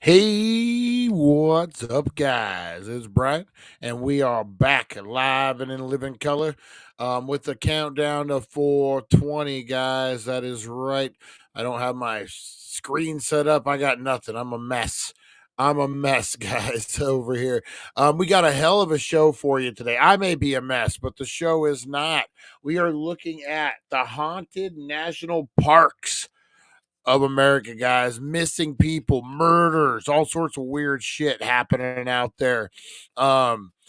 Hey, what's up, guys? It's Brian, and we are back live and in living color with the countdown to 420, guys. That is right. I don't have my screen set up. I got nothing. I'm a mess. I'm a mess, guys, over here. We got a hell of a show for you today. I may be a mess, but the show is not. We are looking at the haunted national parks of America, guys. Missing people, murders, all sorts of weird shit happening out there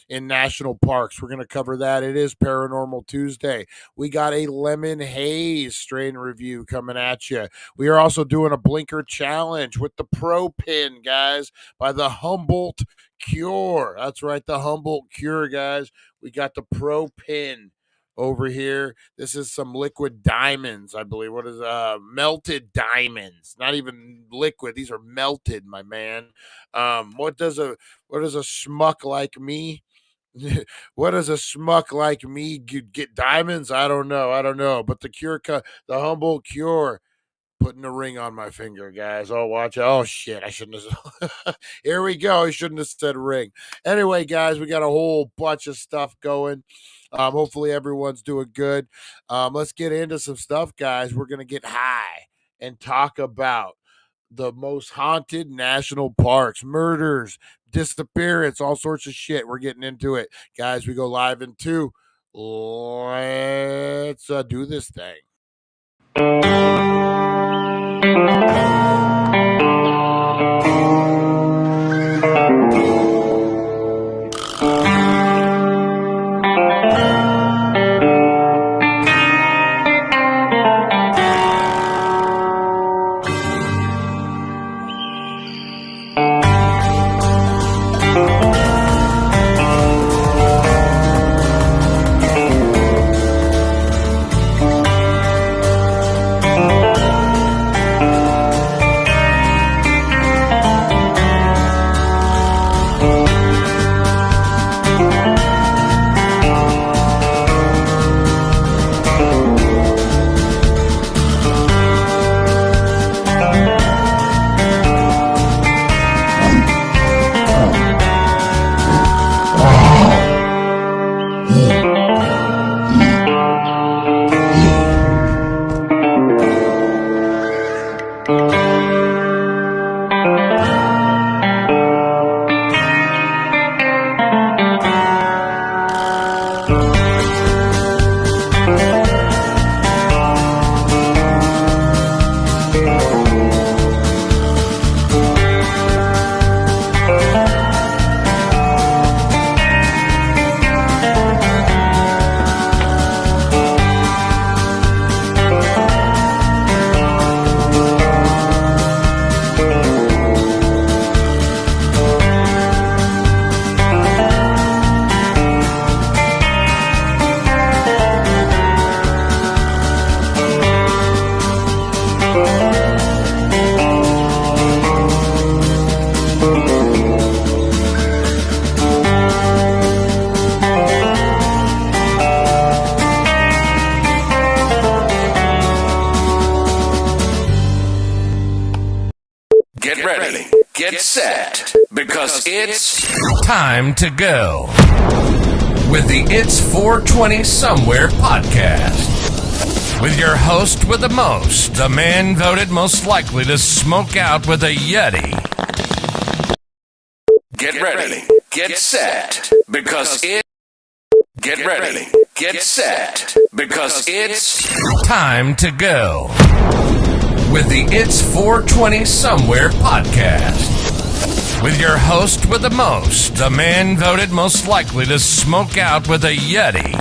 in national parks. We're going to cover that. It is Paranormal Tuesday. We got a lemon haze strain review coming at you. We are also doing a blinker challenge with the Pro Pin, guys, by the Humboldt Cure. That's right, the Humboldt Cure, guys. We got the Pro Pin over here. This is some liquid diamonds, I believe. What is melted diamonds? Not even liquid. These are melted, my man. What does a schmuck like me? What does a schmuck like me get diamonds? I don't know. I don't know. But the Humboldt Cure putting a ring on my finger, guys. Oh, watch out. Oh, shit. I shouldn't have. Here we go. I shouldn't have said ring. Anyway, guys, we got a whole bunch of stuff going. Hopefully, everyone's doing good. Let's get into some stuff, guys. We're going to get high and talk about the most haunted national parks, murders, disappearance, all sorts of shit. We're getting into it. Guys, we go live in 2. Let's do this thing. Get set, because it's time to go with the It's 420 Somewhere podcast. With your host with the most, the man voted most likely to smoke out with a Yeti. Get ready, get set, because it. Get ready, get set, because it's time to go with the It's 420 Somewhere podcast. With your host with the most, the man voted most likely to smoke out with a Yeti,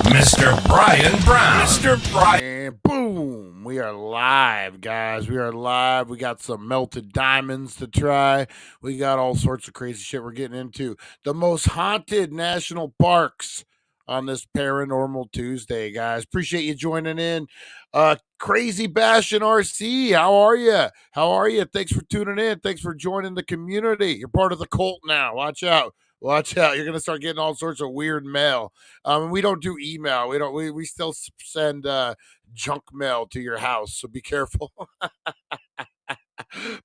Mr. Brian Brown. Mr. Brian. And boom, we are live, guys. We are live. We got some melted diamonds to try. We got all sorts of crazy shit we're getting into. The most haunted national parks on this Paranormal Tuesday, guys. Appreciate you joining in. Crazy Bash and RC, how are you? How are you? Thanks for tuning in. Thanks for joining the community. You're part of the cult now. Watch out. Watch out. You're going to start getting all sorts of weird mail. We don't do email. We still send junk mail to your house, so be careful.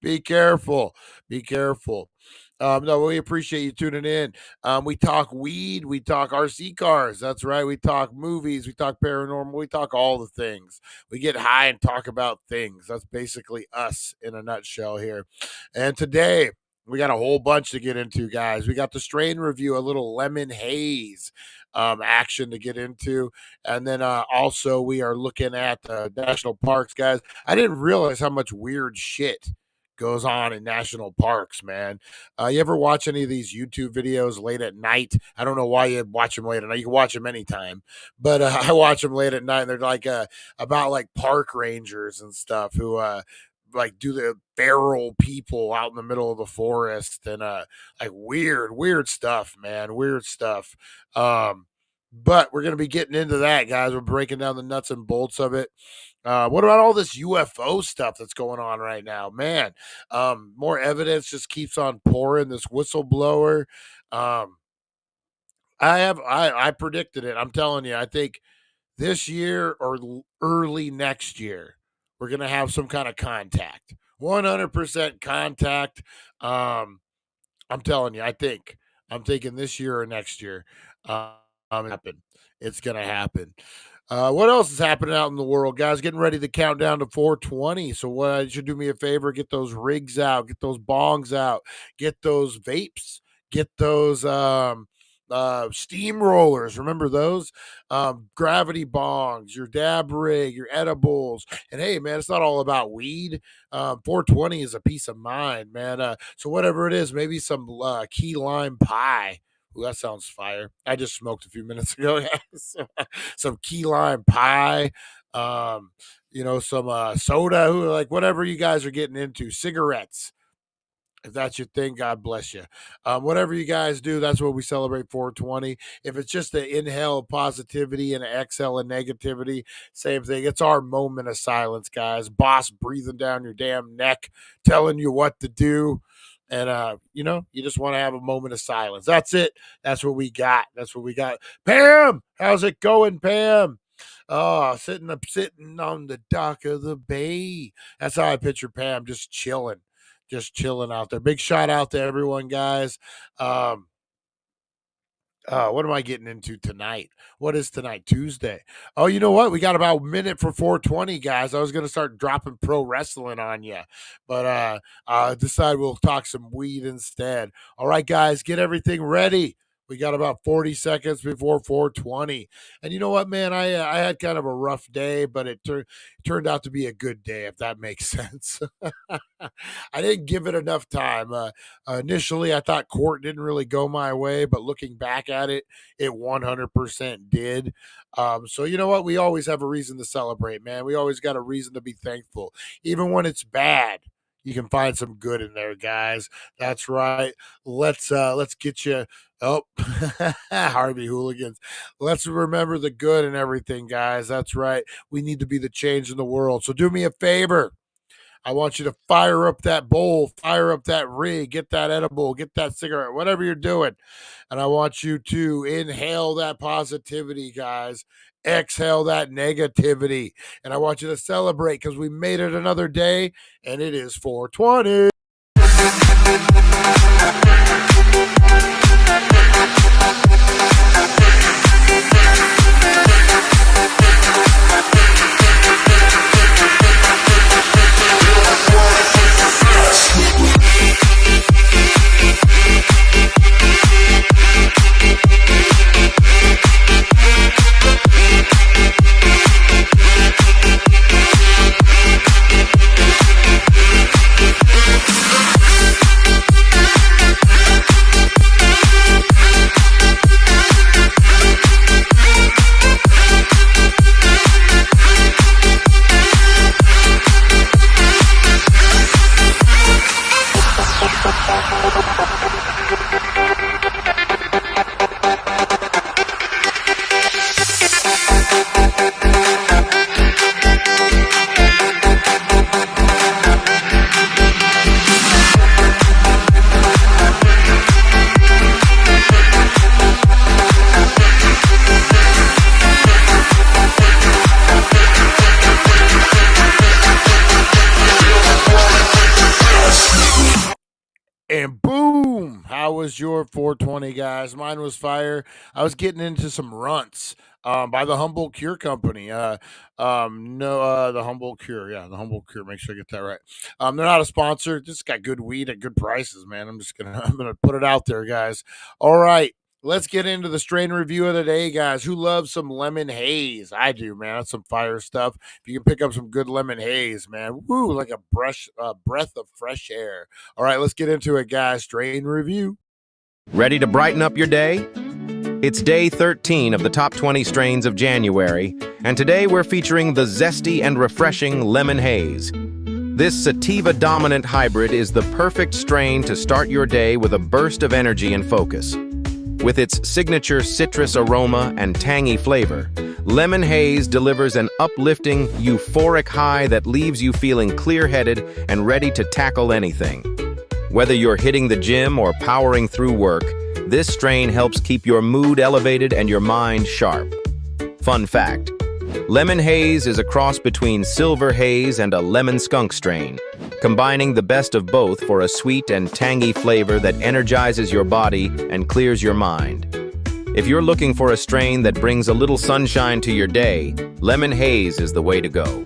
Be careful. Be careful. No, we appreciate you tuning in. We talk weed, we talk RC cars. That's right. We talk movies, we talk paranormal, we talk all the things. We get high and talk about things. That's basically us in a nutshell here. And today, we got a whole bunch to get into, guys. We got the strain review, a little lemon haze action to get into. And then also, we are looking at the national parks, guys. I didn't realize how much weird shit goes on in national parks, man. You ever watch any of these YouTube videos late at night? I don't know why you watch them late at night. You can watch them anytime, but I watch them late at night. And they're like about like park rangers and stuff who like do the feral people out in the middle of the forest and like weird stuff, man. Weird stuff. But we're gonna be getting into that, guys. We're breaking down the nuts and bolts of it. What about all this UFO stuff that's going on right now, man? More evidence just keeps on pouring. This whistleblower. Um, I predicted it. I'm telling you. I think this year or early next year, we're gonna have some kind of contact. 100% contact. I'm telling you. I'm thinking this year or next year. Happen. It's gonna happen. What else is happening out in the world, guys? Getting ready to count down to 420. So what you should do me a favor, get those rigs out, get those bongs out, get those vapes, get those steamrollers. Remember those? Gravity bongs, your dab rig, your edibles. And hey, man, it's not all about weed. 420 is a peace of mind, man. So whatever it is, maybe some key lime pie. Ooh, that sounds fire. I just smoked a few minutes ago. Some key lime pie, some soda, like whatever you guys are getting into, cigarettes. If that's your thing, God bless you. Whatever you guys do, that's what we celebrate 420. If it's just an inhale of positivity and an exhale of negativity, same thing. It's our moment of silence, guys. Boss breathing down your damn neck, telling you what to do. And you just want to have a moment of silence. That's it. That's what we got. Pam, how's it going, Pam? Oh, sitting on the dock of the bay. That's how I picture Pam, just chilling out there. Big shout out to everyone, guys. What am I getting into tonight? What is tonight? Tuesday. Oh, you know what? We got about a minute for 420, guys. I was going to start dropping pro wrestling on you, but decided we'll talk some weed instead. All right, guys, get everything ready. We got about 40 seconds before 420. And you know what, man? I had kind of a rough day, but it turned out to be a good day, if that makes sense. I didn't give it enough time. Initially, I thought court didn't really go my way, but looking back at it, it 100% did. So you know what? We always have a reason to celebrate, man. We always got a reason to be thankful. Even when it's bad, you can find some good in there, guys. That's right. Let's get you. Oh, Harvey Hooligans. Let's remember the good and everything, guys. That's right. We need to be the change in the world. So do me a favor. I want you to fire up that bowl, fire up that rig, get that edible, get that cigarette, whatever you're doing. And I want you to inhale that positivity, guys. Exhale that negativity. And I want you to celebrate because we made it another day and it is 420. And boom, how was your 420, guys? Mine was fire. I was getting into some runts by the Humble Cure Company. No, the Humble Cure. Yeah, the Humble Cure. Make sure I get that right. They're not a sponsor. Just got good weed at good prices, man. I'm gonna put it out there, guys. All right. Let's get into the strain review of the day, guys. Who loves some lemon haze? I do, man. That's some fire stuff. If you can pick up some good lemon haze, man, woo, like a breath of fresh air. All right, let's get into it, guys. Strain review. Ready to brighten up your day? It's day 13 of the top 20 strains of January, and today we're featuring the zesty and refreshing Lemon Haze. This sativa-dominant hybrid is the perfect strain to start your day with a burst of energy and focus. With its signature citrus aroma and tangy flavor, Lemon Haze delivers an uplifting, euphoric high that leaves you feeling clear-headed and ready to tackle anything. Whether you're hitting the gym or powering through work, this strain helps keep your mood elevated and your mind sharp. Fun fact: Lemon Haze is a cross between Silver Haze and a lemon skunk strain, combining the best of both for a sweet and tangy flavor that energizes your body and clears your mind. If you're looking for a strain that brings a little sunshine to your day, Lemon Haze is the way to go.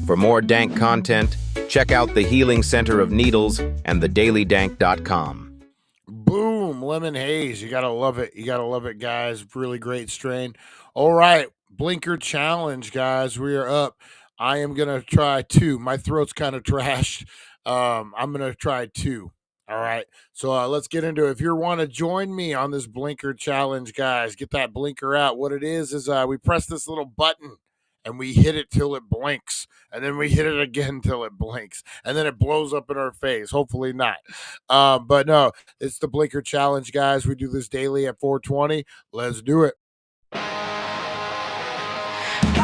For more Dank content, check out the Healing Center of Needles and thedailydank.com. Boom, lemon haze. You gotta love it. You gotta love it, guys. Really great strain. All right, blinker challenge, guys. We are up. I am gonna try two. My throat's kind of trashed. I'm gonna try two. All right. So let's get into it. If you want to join me on this blinker challenge, guys, get that blinker out. What it is we press this little button and we hit it till it blinks, and then we hit it again till it blinks, and then it blows up in our face. Hopefully not. But no, it's the blinker challenge, guys. We do this daily at 420. Let's do it. Got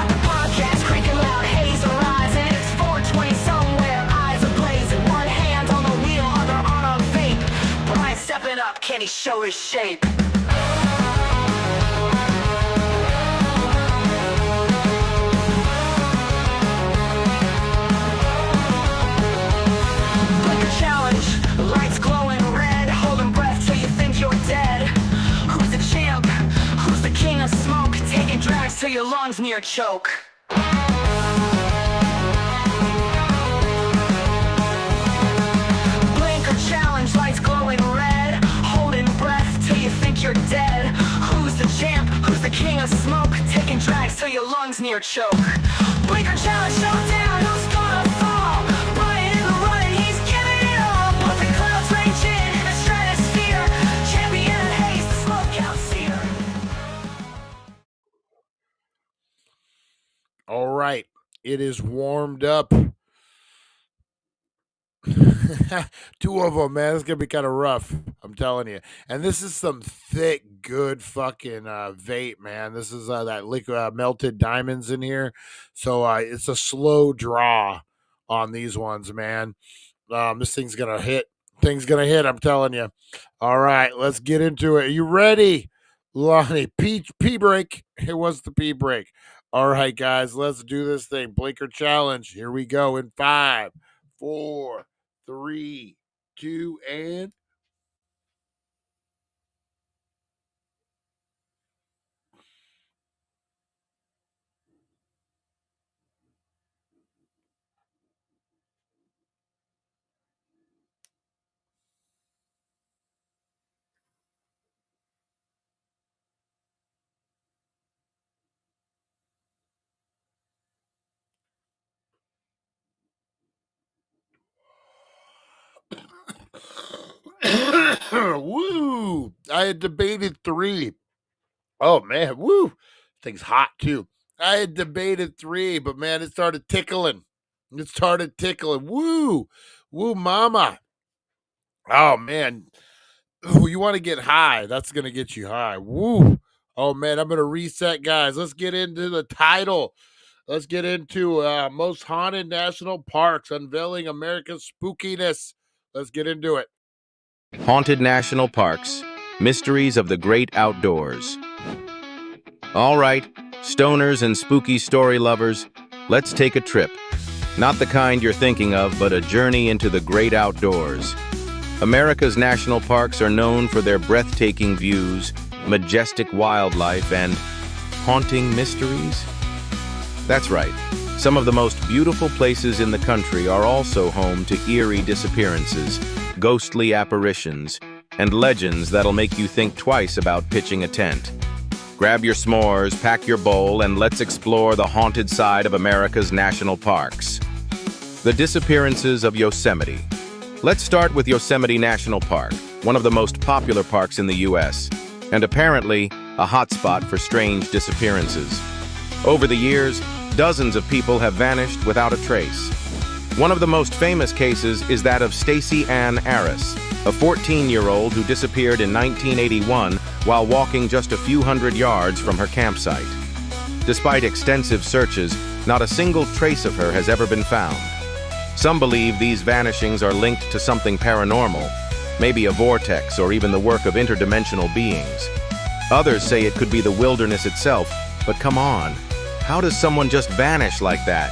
the podcast cranking loud, haze arising. It's 420 somewhere, eyes ablazing. One hand on the wheel, other on a vape. Brian stepping up, can he show his shape? Blinker challenge, lights glowing red, holding breath till you think you're dead. Who's the champ? Who's the king of smoke? Taking drags till your lungs near choke. Blinker challenge, lights glowing red, holding breath till you think you're dead. Who's the champ? Who's the king of smoke? Taking drags till your lungs near choke. Blinker challenge, showdown, who's gonna fall? Brian in the running, he's giving it all. Puffing clouds raging in the stratosphere. Champion haze, the smoke out seer. All right. It is warmed up. Two of them, man. It's gonna be kind of rough. I'm telling you. And this is some thick, good fucking vape, man. This is that liquid melted diamonds in here. So it's a slow draw on these ones, man. This thing's gonna hit. I'm telling you. All right, let's get into it. Are you ready, Lonnie? Pee break. It was the pee break. All right, guys, let's do this thing. Blinker challenge. Here we go in 5, 4, 3, 2, and woo! I had debated 3. Oh man, woo! Thing's hot too. I had debated 3, but man, it started tickling. Woo! Woo mama. Oh man. Ooh, you want to get high. That's gonna get you high. Woo. Oh man, I'm gonna reset, guys. Let's get into the title. Let's get into most haunted national parks, unveiling America's spookiness. Let's get into it. Haunted National Parks, Mysteries of the Great Outdoors. All right, stoners and spooky story lovers, let's take a trip. Not the kind you're thinking of, but a journey into the great outdoors. America's national parks are known for their breathtaking views, majestic wildlife, and haunting mysteries. That's right. Some of the most beautiful places in the country are also home to eerie disappearances, ghostly apparitions, and legends that'll make you think twice about pitching a tent. Grab your s'mores, pack your bowl, and let's explore the haunted side of America's national parks. The disappearances of Yosemite. Let's start with Yosemite National Park, one of the most popular parks in the U.S., and apparently a hotspot for strange disappearances. Over the years, dozens of people have vanished without a trace. One of the most famous cases is that of Stacy Ann Arris, a 14-year-old who disappeared in 1981 while walking just a few hundred yards from her campsite. Despite extensive searches, not a single trace of her has ever been found. Some believe these vanishings are linked to something paranormal, maybe a vortex or even the work of interdimensional beings. Others say it could be the wilderness itself, but come on, how does someone just vanish like that?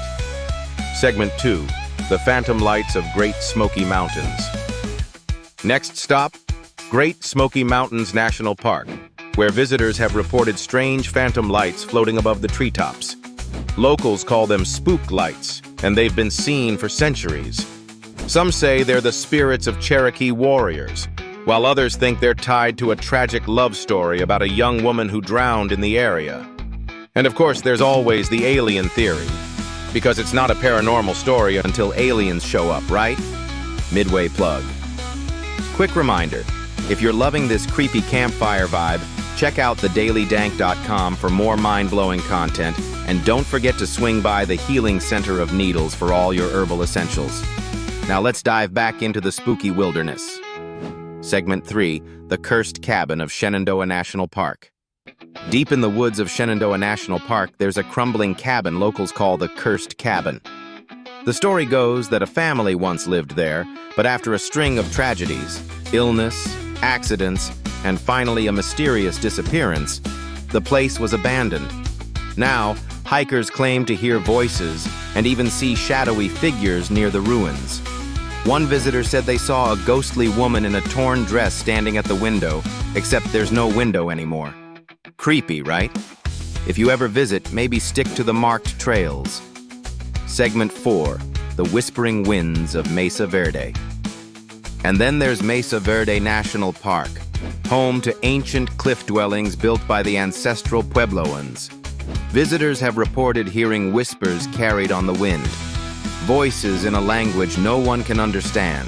Segment 2, the phantom lights of Great Smoky Mountains. Next stop, Great Smoky Mountains National Park, where visitors have reported strange phantom lights floating above the treetops. Locals call them spook lights, and they've been seen for centuries. Some say they're the spirits of Cherokee warriors, while others think they're tied to a tragic love story about a young woman who drowned in the area. And of course, there's always the alien theory, because it's not a paranormal story until aliens show up, right? Midway plug. Quick reminder, if you're loving this creepy campfire vibe, check out thedailydank.com for more mind-blowing content, and don't forget to swing by the Healing Center of Needles for all your herbal essentials. Now let's dive back into the spooky wilderness. Segment 3, the cursed cabin of Shenandoah National Park. Deep in the woods of Shenandoah National Park, there's a crumbling cabin locals call the Cursed Cabin. The story goes that a family once lived there, but after a string of tragedies, illness, accidents, and finally a mysterious disappearance, the place was abandoned. Now, hikers claim to hear voices and even see shadowy figures near the ruins. One visitor said they saw a ghostly woman in a torn dress standing at the window, except there's no window anymore. Creepy, right? If you ever visit, maybe stick to the marked trails. Segment 4, the whispering winds of Mesa Verde. And then there's Mesa Verde National Park, home to ancient cliff dwellings built by the ancestral Puebloans. Visitors have reported hearing whispers carried on the wind, voices in a language no one can understand.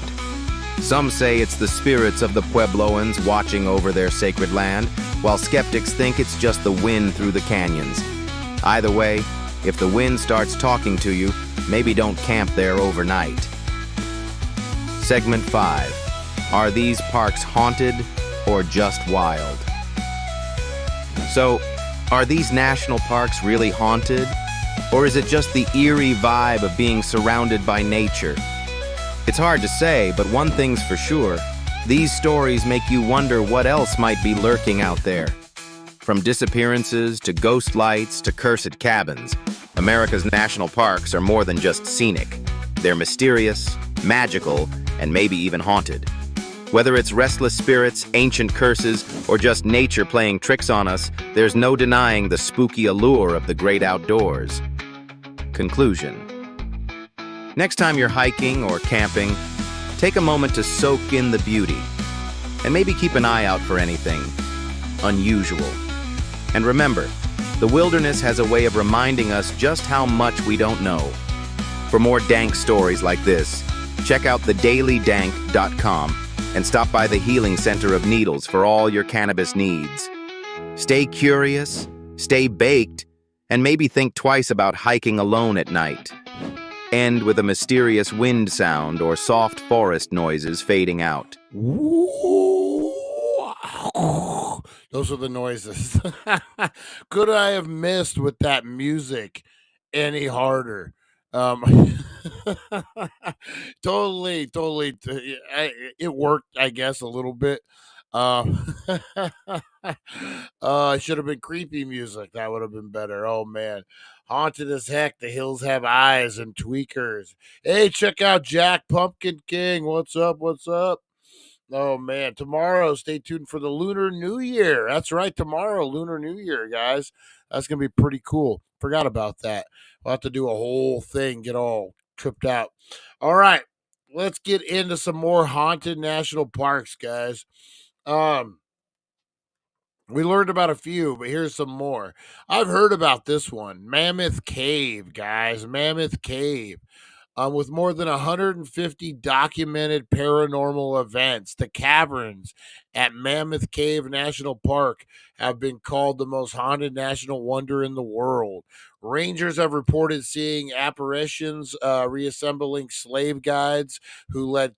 Some say it's the spirits of the Puebloans watching over their sacred land, while skeptics think it's just the wind through the canyons. Either way, if the wind starts talking to you, maybe don't camp there overnight. Segment 5. Are these parks haunted or just wild? So, are these national parks really haunted? Or is it just the eerie vibe of being surrounded by nature? It's hard to say, but one thing's for sure. These stories make you wonder what else might be lurking out there. From disappearances to ghost lights to cursed cabins, America's national parks are more than just scenic. They're mysterious, magical, and maybe even haunted. Whether it's restless spirits, ancient curses, or just nature playing tricks on us, there's no denying the spooky allure of the great outdoors. Conclusion. Next time you're hiking or camping, take a moment to soak in the beauty, and maybe keep an eye out for anything unusual. And remember, the wilderness has a way of reminding us just how much we don't know. For more dank stories like this, check out thedailydank.com and stop by the Healing Center of Needles for all your cannabis needs. Stay curious, stay baked, and maybe think twice about hiking alone at night. End with a mysterious wind sound or soft forest noises fading out. Those are the noises. Could I have missed with that music any harder? Totally. It worked, I guess, a little bit. It should have been creepy music. That would have been better. Oh man, haunted as heck. The hills have eyes and tweakers. Hey, check out Jack Pumpkin King. What's up? What's up? Oh man, tomorrow, stay tuned for the Lunar New Year. That's right, tomorrow, Lunar New Year, guys. That's gonna be pretty cool. Forgot about that. We'll have to do a whole thing, get all tripped out. All right, let's get into some more haunted national parks, guys. Um, we learned about a few, but here's some more. I've heard about this one, Mammoth Cave, guys. Mammoth Cave. With more than 150 documented paranormal events, the caverns at Mammoth Cave National Park have been called the most haunted national wonder in the world. Rangers have reported seeing apparitions, reassembling slave guides who led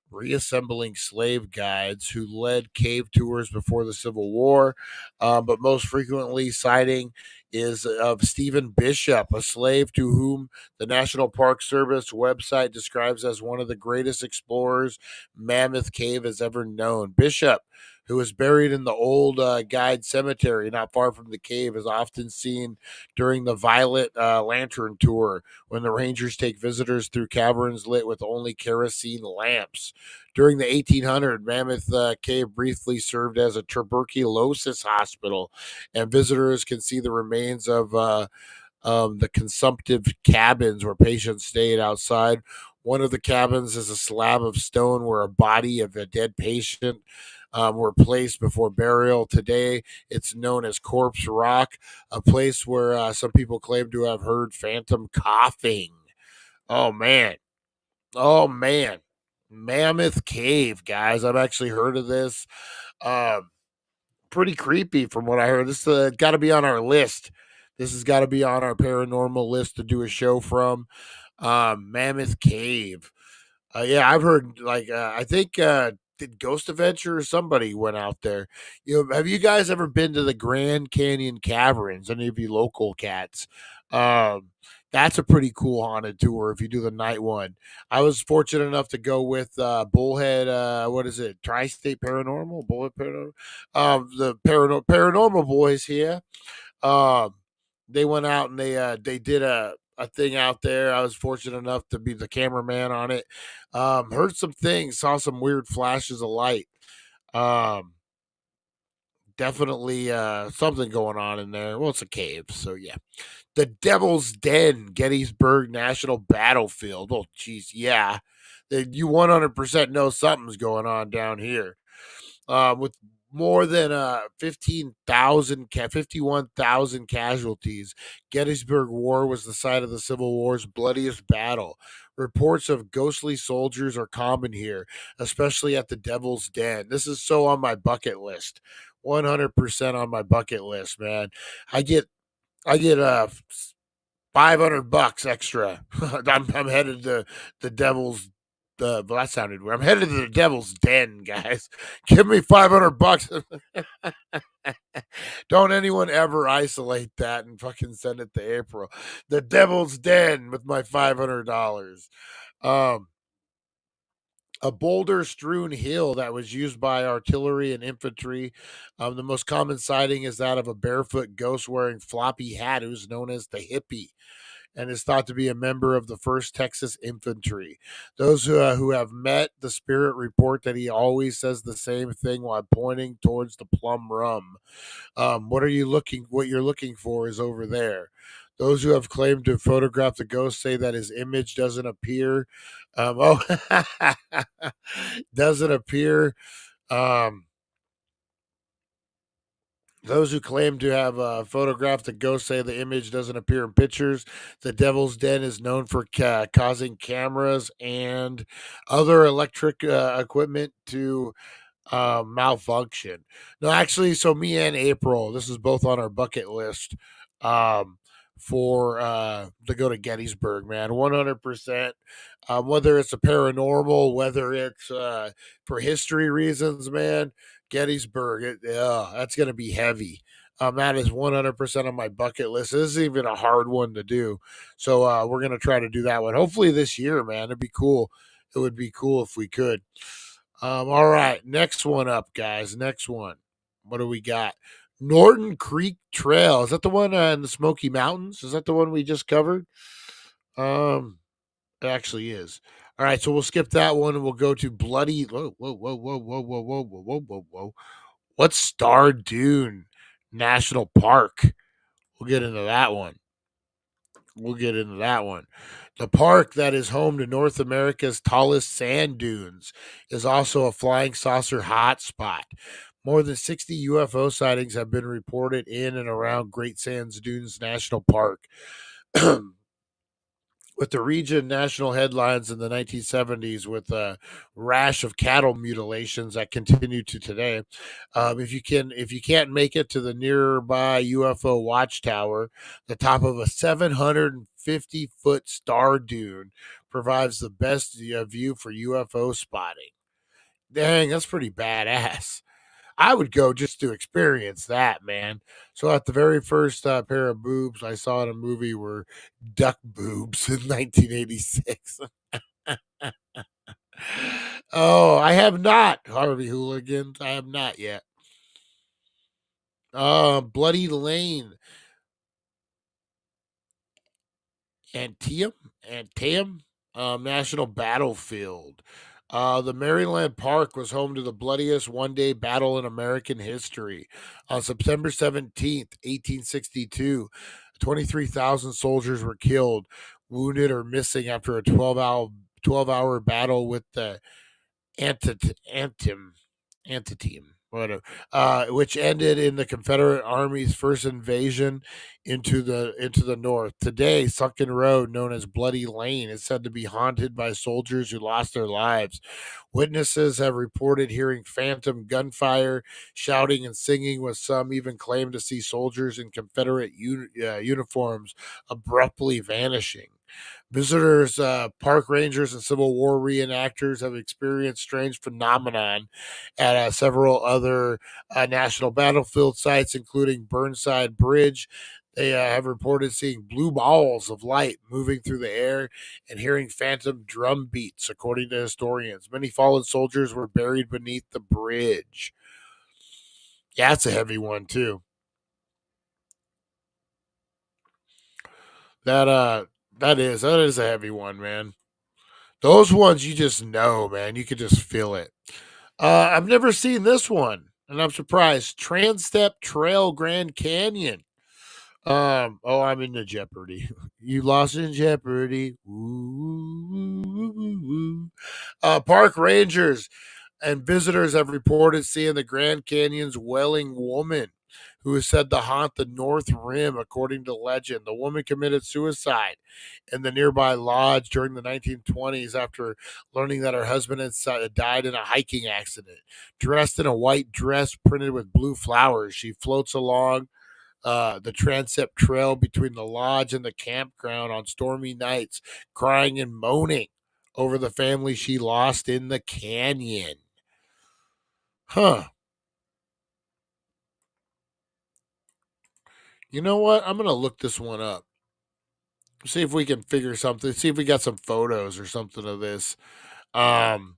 reassembling slave guides who led cave tours before the Civil War, but most frequently sighting is of Stephen Bishop, a slave to whom the National Park Service website describes as one of the greatest explorers Mammoth Cave has ever known. Bishop, who is buried in the old guide cemetery not far from the cave, is often seen during the Violet Lantern tour when the Rangers take visitors through caverns lit with only kerosene lamps. During the 1800s, Mammoth Cave briefly served as a tuberculosis hospital, and visitors can see the remains of the consumptive cabins where patients stayed outside. One of the cabins is a slab of stone where a body of a dead patient were placed before burial. Today, it's known as Corpse Rock, a place where some people claim to have heard phantom coughing. Oh, man. Oh, man. Mammoth Cave, guys. I've actually heard of this. Um, Pretty creepy from what I heard. This got to be on our list. This has got to be on our paranormal list to do a show from. Mammoth Cave. Yeah, I've heard like I think did Ghost Adventure or somebody went out there. Have you guys ever been to the Grand Canyon Caverns? Any of you local cats? Um, that's a pretty cool haunted tour if you do the night one. I was fortunate enough to go with Bullhead. What is it? Tri-State Paranormal, Bullhead Paranormal. The paranormal boys here. Um, they went out and they did a thing out there. I was fortunate enough to be the cameraman on it. Heard some things, saw some weird flashes of light. Um, Definitely something going on in there. Well, it's a cave, so yeah. The Devil's Den, Gettysburg National Battlefield. Oh, geez, yeah. You 100% know something's going on down here. With more than 51,000 casualties. Gettysburg War was the site of the Civil War's bloodiest battle. Reports of ghostly soldiers are common here, especially at the Devil's Den. This is so on my bucket list. 100% on my bucket list, man. I get I get $500 extra. I'm headed to the Devil's. Well, that sounded weird. I'm headed to the Devil's Den, guys. Give me $500. Don't anyone ever isolate that and fucking send it to April. The Devil's Den with my $500. Um, a boulder strewn hill that was used by artillery and infantry. The most common sighting is that of a barefoot ghost wearing floppy hat who's known as the hippie and is thought to be a member of the 1st Texas Infantry. Those who have met the spirit report that he always says the same thing while pointing towards the plum rum. What you're looking for is over there. Those who have claimed to photograph the ghost say that his image doesn't appear. Doesn't appear. Um, Those who claim to have photographed the ghost say the image doesn't appear in pictures. The Devil's Den is known for causing cameras and other electric equipment to malfunction. No, actually, so me and April, this is both on our bucket list um, for to go to Gettysburg, man. 100%. Whether it's a paranormal, whether it's for history reasons, man, Gettysburg, that's going to be heavy. That is 100% on my bucket list. This is even a hard one to do. So we're going to try to do that one. Hopefully this year, man. It'd be cool. It would be cool if we could. All right, next one up, guys. Next one. What do we got? Norton Creek Trail. Is that the one in the Smoky Mountains? Is that the one we just covered? Um, It actually is. All right, so we'll skip that one and we'll go to Bloody. Whoa, whoa, whoa, whoa, whoa, whoa, whoa, whoa, whoa, whoa, whoa. What's Star Dune National Park? We'll get into that one. We'll get into that one. The park that is home to North America's tallest sand dunes is also a flying saucer hotspot. More than 60 UFO sightings have been reported in and around Great Sands Dunes National Park. With the region national headlines in the 1970s with a rash of cattle mutilations that continue to today. If you can't make it to the nearby UFO watchtower, the top of a 750-foot star dune provides the best view for UFO spotting. Dang, that's pretty badass. I would go just to experience that, man. So at the very first pair of boobs I saw in a movie were duck boobs in 1986. Oh, I have not, Harvey Hooligans. I have not yet. Bloody Lane, Antietam, Antietam National Battlefield. The Maryland Park was home to the bloodiest one-day battle in American history. On September 17th, 1862, 23,000 soldiers were killed, wounded, or missing after a 12-hour battle with the Antietam, Antietam, whatever, which ended in the Confederate Army's first invasion into the North. Today, Sunken Road, known as Bloody Lane, is said to be haunted by soldiers who lost their lives. Witnesses have reported hearing phantom gunfire, shouting, and singing, with some even claim to see soldiers in Confederate uniforms abruptly vanishing. Visitors, park rangers, and Civil War reenactors have experienced strange phenomenon at several other national battlefield sites, including Burnside Bridge. They have reported seeing blue balls of light moving through the air and hearing phantom drum beats, according to historians. Many fallen soldiers were buried beneath the bridge. Yeah, that's a heavy one too. That that is a heavy one, man. Those ones you just know, man. You could just feel it. I've never seen this one, and I'm surprised. Transstep Trail Grand Canyon. Oh, I'm into Jeopardy. You lost in Jeopardy. Ooh. Park rangers and visitors have reported seeing the Grand Canyon's Welling woman, who is said to haunt the North Rim, according to legend. The woman committed suicide in the nearby lodge during the 1920s after learning that her husband had died in a hiking accident. Dressed in a white dress printed with blue flowers, she floats along the transept trail between the lodge and the campground on stormy nights, crying and moaning over the family she lost in the canyon. Huh. You know what? I'm going to look this one up. See if we can figure something. See if we got some photos or something of this. Um,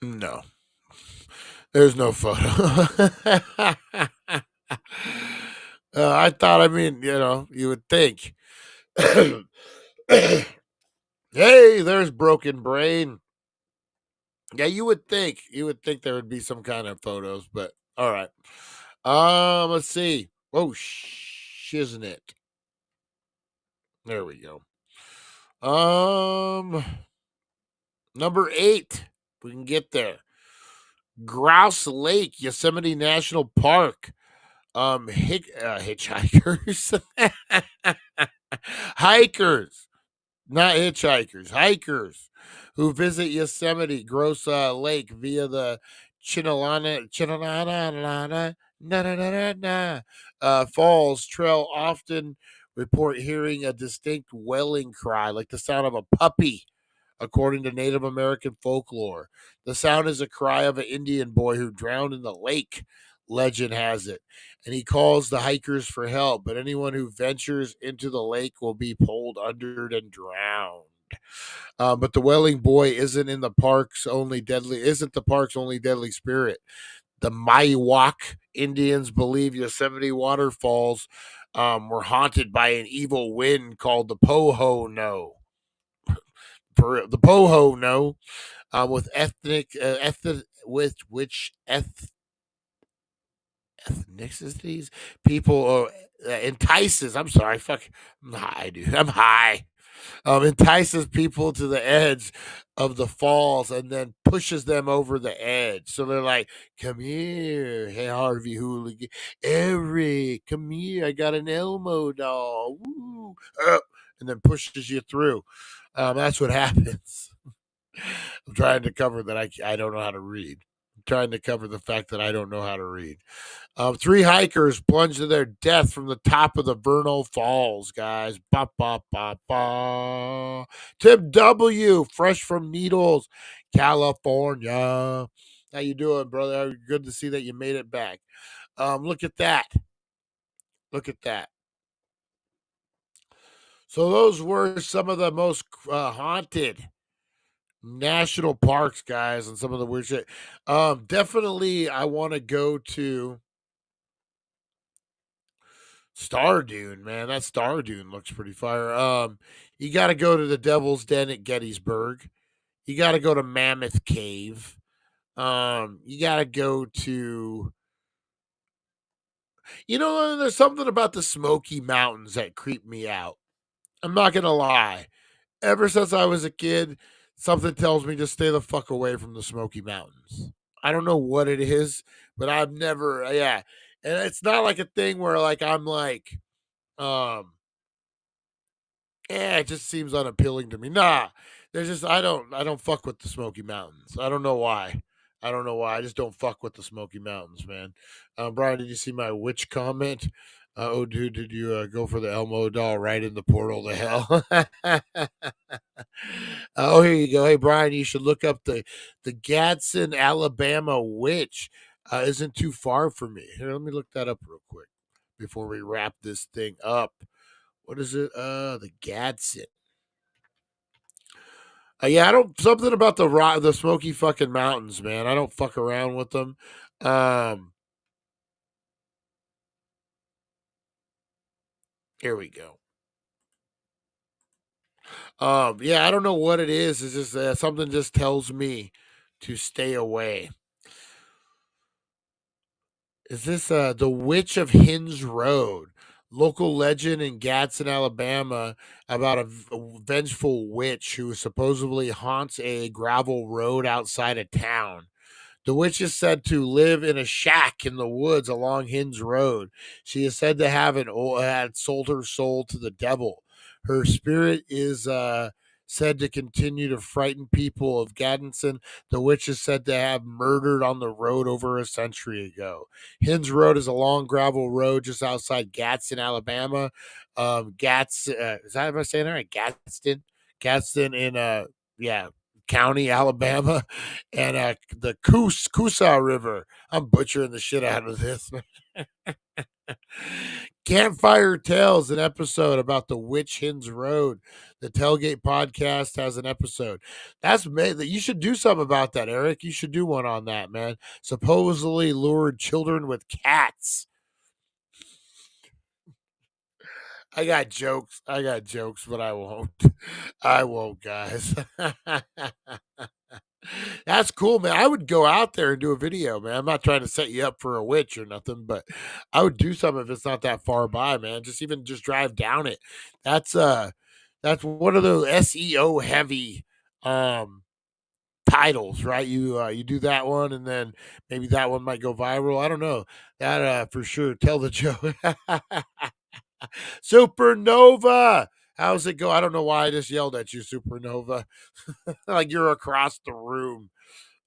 no, there's no photo. I thought, I mean, you would think. Hey, there's Broken Brain. Yeah, you would think there would be some kind of photos, but all right. Let's see. Oh, shiznit. There we go. Number 8. We can get there. Grouse Lake, Yosemite National Park. Hitchhikers, hikers, not hitchhikers, hikers who visit Yosemite Gross Lake via the Chinalana Falls Trail often report hearing a distinct wailing cry, like the sound of a puppy. According to Native American folklore, the sound is a cry of an Indian boy who drowned in the lake, legend has it. And he calls the hikers for help, but anyone who ventures into the lake will be pulled under and drowned. But the wailing boy isn't the park's only deadly spirit. The Miwok Indians believe Yosemite waterfalls were haunted by an evil wind called the Poho No. The Poho No, with with which ethnicities people entices. I'm sorry, fuck. I'm high, dude. I'm high. Entices people to the edge of the falls and then pushes them over the edge. So they're like, "Come here, hey Harvey Hooligan, Eric, come here. I got an Elmo doll." Woo. And then pushes you through. That's what happens. I'm trying to cover that I don't know how to read. I'm trying to cover the fact that I don't know how to read. Three hikers plunged to their death from the top of the Vernal Falls, guys. Ba, ba, ba, ba. Tim W., fresh from Needles, California. How you doing, brother? Good to see that you made it back. Look at that. Look at that. So those were some of the most haunted national parks, guys, and some of the weird shit. Definitely, I want to go to Star Dune, man. That Star Dune looks pretty fire. You got to go to the Devil's Den at Gettysburg. You got to go to Mammoth Cave. You got to go to, there's something about the Smoky Mountains that creep me out. I'm not gonna lie. Ever since I was a kid, something tells me to stay the fuck away from the Smoky Mountains. I don't know what it is, but I've never, yeah. And it's not like a thing where like I'm like, um, yeah, it just seems unappealing to me. Nah, there's just I don't fuck with the Smoky Mountains. I don't know why. I don't know why. I just don't fuck with the Smoky Mountains, man. Brian, did you see my witch comment? Oh, dude, did you go for the Elmo doll right in the portal to hell? Oh, here you go. Hey, Brian, you should look up the Gadsden, Alabama witch. Isn't too far from me. Here, let me look that up real quick before we wrap this thing up. What is it? The Gadsden. Yeah, I don't something about the Smoky fucking Mountains, man. I don't fuck around with them. Um, Here we go. Yeah, I don't know what it is. It's just something just tells me to stay away. Is this the Witch of Hinge Road? Local legend in Gadsden, Alabama, about a vengeful witch who supposedly haunts a gravel road outside of town. The witch is said to live in a shack in the woods along Hinge Road. She is said to have had sold her soul to the devil. Her spirit is said to continue to frighten people of Gadsden. The witch is said to have murdered on the road over a century ago. Hinge Road is a long gravel road just outside Gadsden, Alabama. Is that am I saying that right? Gadsden in yeah, County, Alabama, and the Coosa River. I'm butchering the shit out of this. Campfire Tales, an episode about the Witch Hinge Road. The Tailgate Podcast has an episode. That's that you should do something about that, Eric. You should do one on that, man. Supposedly lured children with cats. I got jokes, but I won't. I won't, guys. That's cool, man. I would go out there and do a video, man. I'm not trying to set you up for a witch or nothing, but I would do something if it's not that far by, man. Just drive down it. That's that's one of those SEO heavy um titles, right? You do that one and then maybe that one might go viral. I don't know. That for sure. Tell the joke. Supernova. How's it go? I don't know why I just yelled at you, Supernova. Like you're across the room.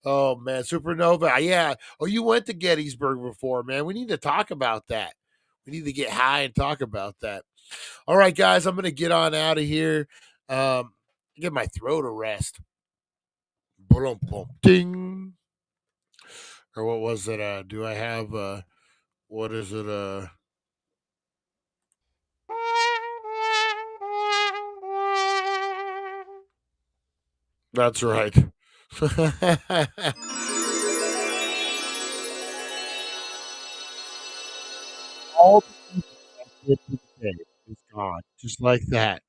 Oh man, Supernova. Yeah. Oh, you went to Gettysburg before, man. We need to talk about that. We need to get high and talk about that. All right, guys, I'm gonna get on out of here. Give my throat a rest. Boom, boom, ding. Or what was it? Do I have what is it? That's right. all the people that get to the cave is gone, just like that.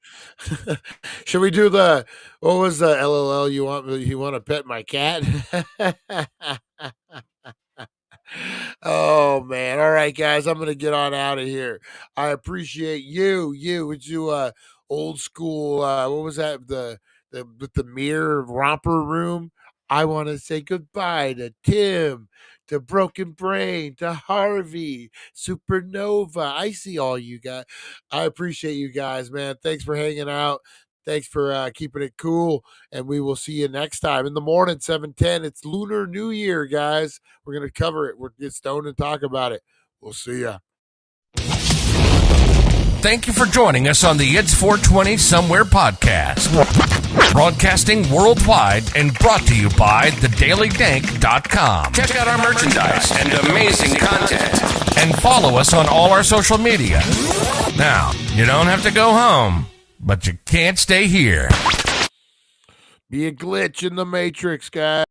Should we do the what was the LOL? You want to pet my cat? Oh man. All right, guys. I'm gonna get on out of here. I appreciate you. Would you old school what was that? The with the mirror romper room? I want to say goodbye to Tim, to Broken Brain, to Harvey, Supernova. I see all you guys. I appreciate you guys, man. Thanks for hanging out. Thanks for keeping it cool. And we will see you next time in the morning, 7:10. It's Lunar New Year, guys. We're going to cover it. We'll get stoned and talk about it. We'll see ya. Thank you for joining us on the It's 420 Somewhere podcast. Broadcasting worldwide and brought to you by thedailydank.com. Check out our merchandise and amazing content. And follow us on all our social media. Now, you don't have to go home, but you can't stay here. Be a glitch in the Matrix, guys.